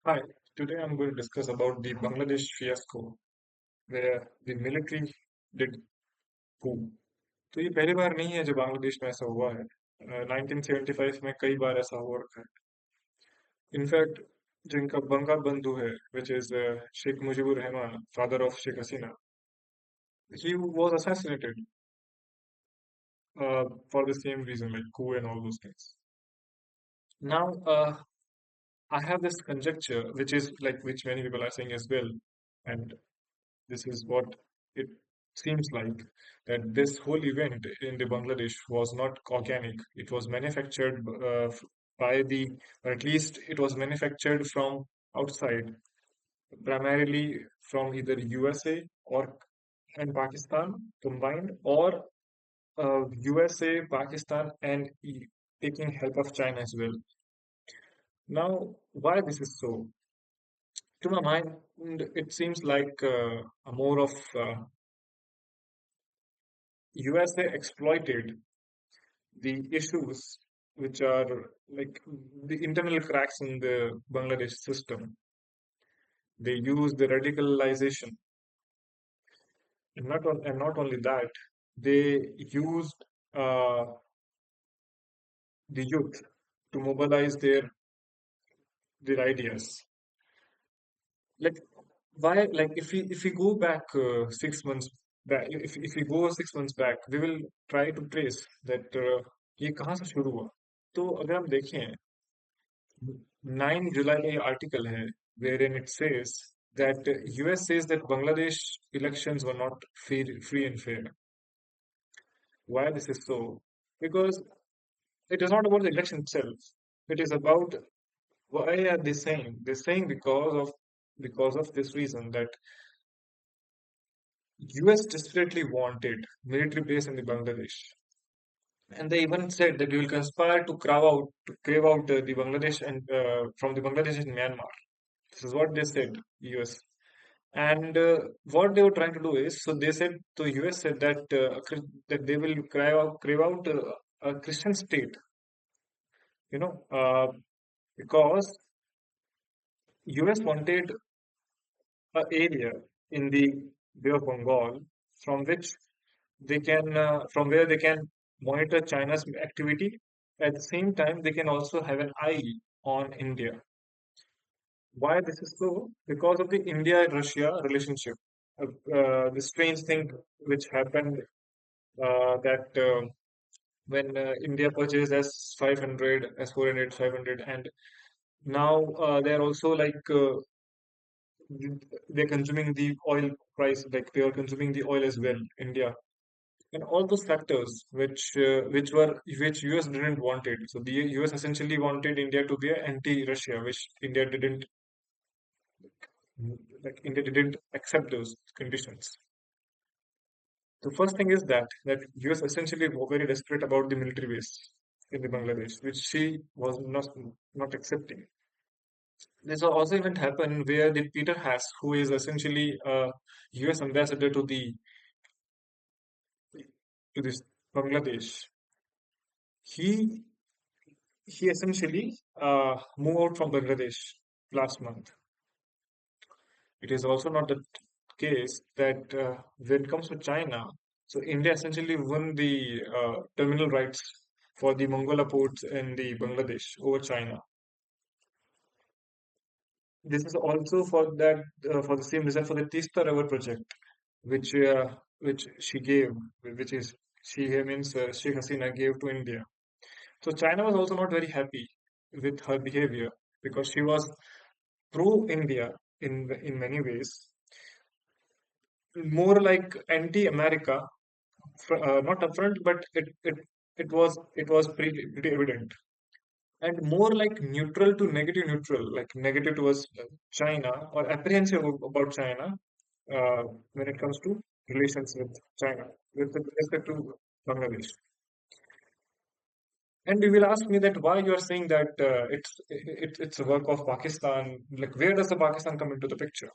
Hi, today I'm going to discuss about the Bangladesh fiasco where the military did coup. तो ये पहली बार नहीं है जब बांग्लादेश में ऐसा हुआ है 1975 में कई बार ऐसा हो रखा है इनफैक्ट जो इनका बंगा बंधु है which is Sheikh Mujibur Rahman father of Sheikh Hasina he was assassinated for the same reason like coup and all those things now I have this conjecture which is like which many people are saying as well and this is what it seems like that this whole event in the Bangladesh was not organic. It was manufactured by the, or at least it was manufactured from outside, primarily from either USA or and Pakistan combined, or USA, Pakistan, and taking help of China as well. Now, why this is so? To my mind, it seems like a more of USA exploited the issues which are like the internal cracks in the Bangladesh system. They use the radicalization, and not only that, they used uh, the youth to mobilize their ideas. Like why? Like if we go back 6 months back, if we go 6 months back, we will try to trace that ये कहाँ से शुरू हुआ. तो अगर हम देखें 9 July का ये आर्टिकल है wherein it says that US says that Bangladesh elections were not free and fair. Why this is so? Because it is not about the election itself. It is about why are they saying? They're saying because of this reason that US desperately wanted military base in the Bangladesh. And they even said that we will conspire to crave out the Bangladesh and from the Bangladesh in Myanmar. This is what they said, US. And what they were trying to do is, so they said, the US said that that they will crave out a Christian state, you know, because US wanted an area in the Bay of Bengal from which from where they can monitor China's activity. At the same time, they can also have an eye on India. Why this is so? Because of the India-Russia relationship. The strange thing which happened that when India purchased S-500, S-400, 500, and now they're also like they're consuming the oil price, like they are consuming the oil as well, India, and all those factors which US didn't want it. So the US essentially wanted India to be an anti-Russia, which India didn't accept those conditions. The first thing is that US essentially were very desperate about the military base in the Bangladesh, which she was not accepting. This also event happened where the Peter Haas, who is essentially a US ambassador to this Bangladesh, he he essentially moved out from Bangladesh last month. It is also not the case that when it comes to China, so India essentially won the terminal rights for the Mongola ports in the Bangladesh over China. This is also for the same reason for the Tista River project, which she gave, which is she means Sheikh Hasina gave to India. So China was also not very happy with her behavior because she was pro-India in many ways, more like anti-America, not upfront, but it was pretty evident, and more like neutral to negative neutral, like negative towards China or apprehensive about China when it comes to relations with China with respect to Bangladesh. And you will ask me that why you are saying that it's a work of Pakistan. Like where does the Pakistan come into the picture?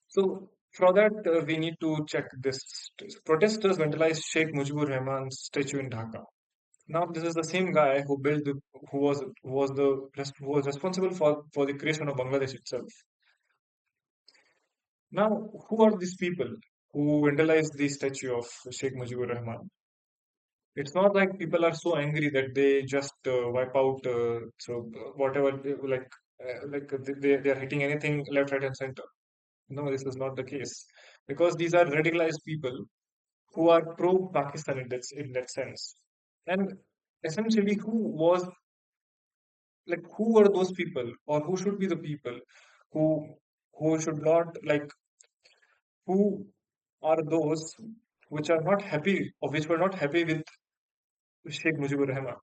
So for that we need to check this. Protesters vandalized Sheikh Mujibur Rahman's statue in Dhaka. Now this is the same guy who built the, who was responsible for the creation of Bangladesh itself. Now, who are these people who vandalized the statue of Sheikh Mujibur Rahman? It's not like people are so angry that they just wipe out whatever they are hitting anything left, right, and center. No, this is not the case because these are radicalized people who are pro-Pakistan in that sense. And essentially, who were those people, or who should be the people who who should not like who are those which are not happy or which were not happy with Sheikh Mujibur Rahman.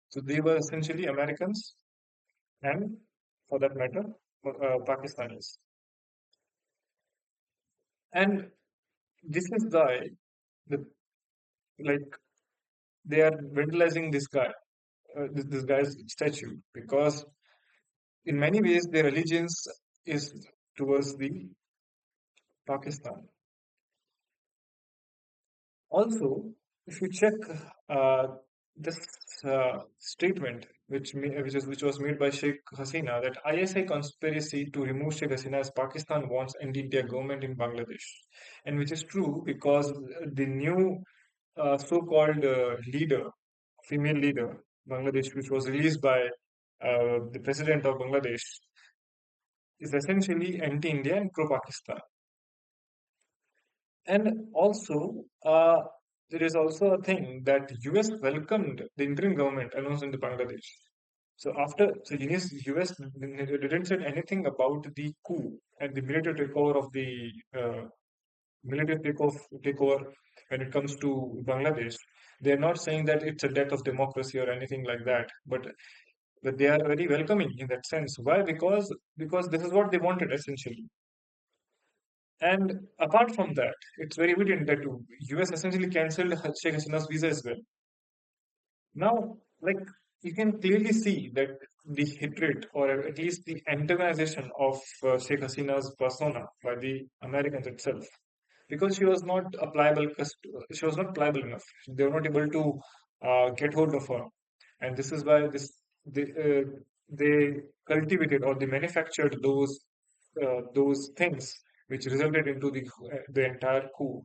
So they were essentially Americans and, for that matter, Pakistanis. And this is why the like they are vandalizing this guy's statue because in many ways their allegiance is towards the Pakistan. Also, if you check uh, this statement, which was made by Sheikh Hasina, that ISI conspiracy to remove Sheikh Hasina as Pakistan wants anti-India government in Bangladesh, and which is true because the new so-called leader, female leader, Bangladesh, which was released by the president of Bangladesh, is essentially anti-India and pro-Pakistan. And also, there is also a thing that US welcomed the interim government announced in the Bangladesh. So US didn't say anything about the coup and the military takeover of the military takeover when it comes to Bangladesh. They're not saying that it's a death of democracy or anything like that, but they are very welcoming in that sense. Why? Because this is what they wanted essentially. And apart from that, it's very evident that US essentially cancelled Sheikh Hasina's visa as well. Now, like you can clearly see that the hatred or at least the antagonization of Sheikh Hasina's persona by the Americans itself, because she was not pliable enough. They were not able to get hold of her, and this is why they cultivated or they manufactured those things which resulted into the entire coup.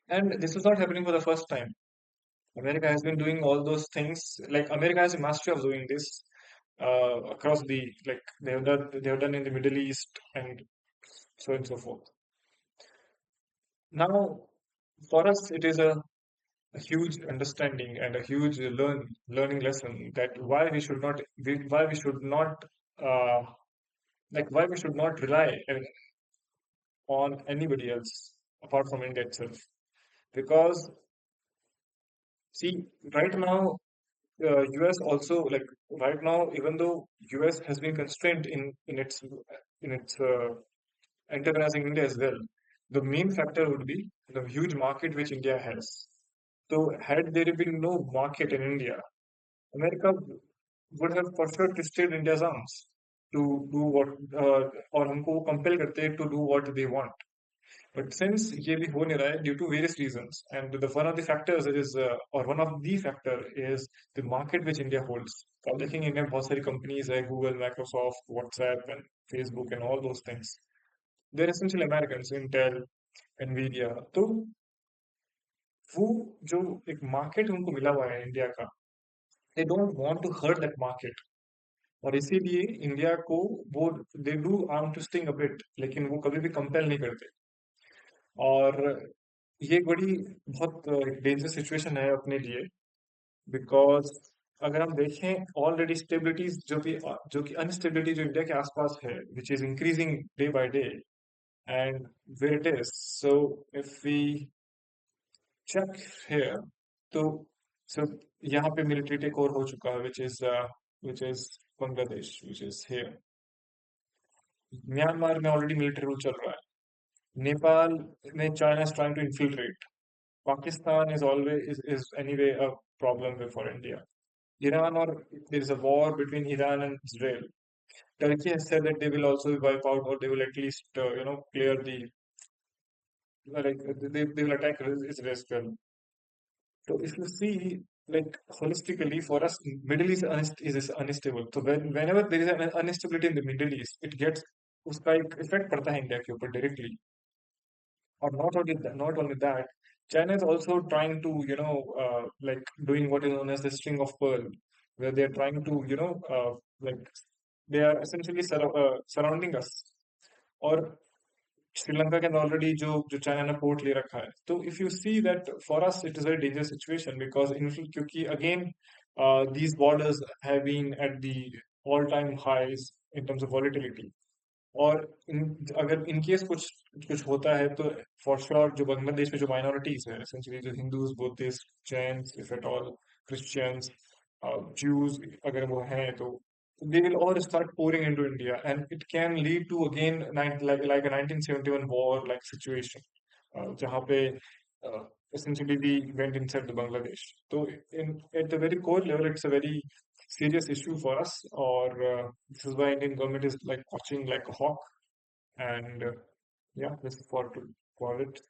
And this is not happening for the first time. America has been doing all those things. Like America has a mastery of doing this across the like they have done in the Middle East and so on and so forth. Now, for us, it is a huge understanding and a huge learning lesson that why we should not uh, why we should not rely on anybody else apart from India itself. Because see, right now, US also right now, even though US has been constrained in its antagonizing India as well, the main factor would be the huge market which India has. So, had there been no market in India, America would have for sure twisted India's arms to do what or हमको वो compel करते हैं to do what they want. But since ये भी हो नहीं रहा है due to various reasons, and one of the factors is or one of the factor is the market which India holds. आप देखेंगे इंडिया में बहुत सारी companies है, Google, Microsoft, WhatsApp, and Facebook, and all those things. They're essentially Americans, Intel, Nvidia. तो वो जो एक market उनको मिला हुआ है इंडिया का, they don't want to hurt that market. और इसीलिए इंडिया को वो they do arm twisting a bit, लेकिन वो कभी भी कंपेल नहीं करते. और ये एक बड़ी बहुत डेंजरस सिचुएशन है अपने लिए बिकॉज अगर हम देखें ऑलरेडी स्टेबिलिटीज जो कि अनस्टेबिलिटी जो इंडिया के आसपास है which is increasing day by day and where it is so if we check here तो सो यहाँ पे मिलिट्री टेक ओवर हो चुका है which is Bangladesh which is here. Myanmar में ऑलरेडी मिलिट्री रूल चल रहा है. नेपाल में China is trying to infiltrate. Pakistan is anyway a problem for India. Iran, or there is a war between Iran and Israel. Turkey has said that they will also wipe out, or they will at least clear they will attack Israel as well. So if you see like holistically for us, Middle East is unstable. So whenever there is an instability in the Middle East, it gets उसका एक effect पड़ता है India के ऊपर directly. Or not only that, China is also trying to, like doing what is known as the string of pearl, where they're trying to, like they are essentially surrounding us. और Sri Lanka can already जो China ने port ले रखा है. तो if you see that for us it is a very dangerous situation because in क्योंकि again these borders have been at the all-time highs in terms of volatility. और अगर in case कुछ कुछ होता है तो फॉर श्योर जो बांग्लादेश में जो माइनॉरिटीज है एसेंशियली जो Hindus Buddhist Jains if at all Christians Jews अगर वो हैं तो they will all start pouring into India and it can lead to again like a 1971 war like situation जहाँ पे essentially we went inside the Bangladesh. So in at the very core level it's a very serious issue for us or this is why Indian government is like watching like a hawk and yeah, this is for it.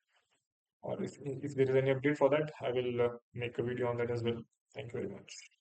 Or if there is any update for that, I will make a video on that as well. Thank you very much.